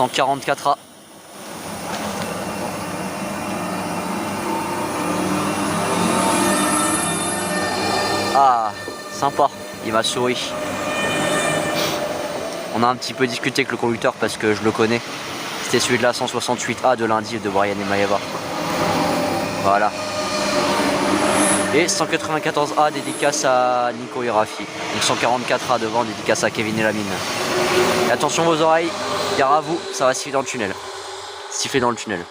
144A. Ah, sympa, il m'a souri. On a un petit peu discuté avec le conducteur parce que je le connais. C'était celui de la 168A de lundi de Brian et Maeva. Voilà. Et 194A dédicace à Nico et Rafi. Donc 144A devant dédicace à Kevin et Lamine. Et attention vos oreilles, gare à vous, ça va siffler dans le tunnel. Siffler dans le tunnel.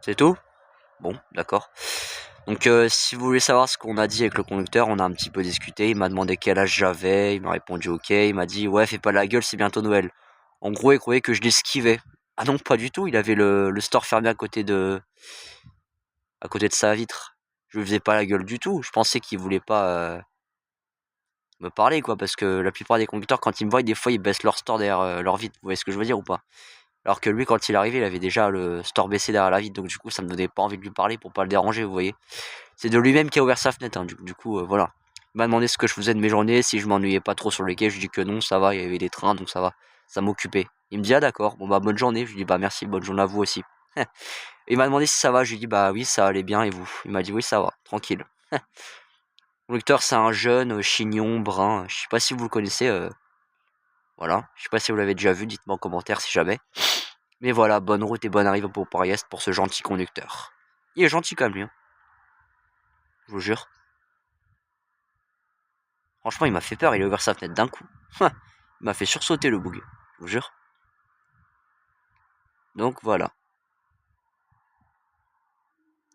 C'est tout? Bon, d'accord. Donc si vous voulez savoir ce qu'on a dit avec le conducteur, on a un petit peu discuté, il m'a demandé quel âge j'avais, il m'a répondu ok, il m'a dit ouais fais pas la gueule, c'est bientôt Noël. En gros il croyait que je l'esquivais. Ah non pas du tout, il avait le store fermé à côté de sa vitre. Je lui faisais pas la gueule du tout, je pensais qu'il voulait pas me parler quoi, parce que la plupart des conducteurs quand ils me voient des fois ils baissent leur store derrière leur vitre, vous voyez ce que je veux dire ou pas? Alors que lui quand il est arrivé il avait déjà le store baissé derrière la vitre, donc du coup ça me donnait pas envie de lui parler pour pas le déranger, vous voyez. C'est de lui-même qui a ouvert sa fenêtre, hein, du coup voilà. Il m'a demandé ce que je faisais de mes journées, si je m'ennuyais pas trop sur les quais, je lui dis que non, ça va, il y avait des trains donc ça va, ça m'occupait. Il me dit ah d'accord, bon bah bonne journée, je lui dis bah merci, bonne journée à vous aussi. Il m'a demandé si ça va, je lui dis bah oui ça allait bien et vous? Il m'a dit oui ça va, tranquille. Le conducteur c'est un jeune chignon, brun, je sais pas si vous le connaissez, voilà, je sais pas si vous l'avez déjà vu, dites-moi en commentaire si jamais. Mais voilà, bonne route et bonne arrivée pour Paris-Est pour ce gentil conducteur. Il est gentil quand même lui, hein. Je vous jure. Franchement, il m'a fait peur, il a ouvert sa fenêtre d'un coup. Il m'a fait sursauter le bug, je vous jure. Donc voilà.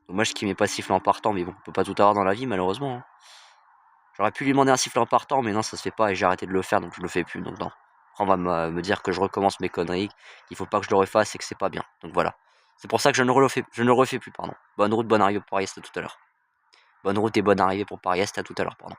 Dommage qu'il m'ait pas sifflé en partant, mais bon, on peut pas tout avoir dans la vie, malheureusement, hein. J'aurais pu lui demander un sifflet en partant, mais non, ça se fait pas et j'ai arrêté de le faire, donc je le fais plus. Donc non. Après, on va me dire que je recommence mes conneries, qu'il faut pas que je le refasse et que c'est pas bien. Donc voilà. C'est pour ça que je ne le refais plus, pardon. Bonne route, bonne arrivée pour Paris-Est à tout à l'heure. Bonne route et bonne arrivée pour Paris-Est à tout à l'heure, pardon.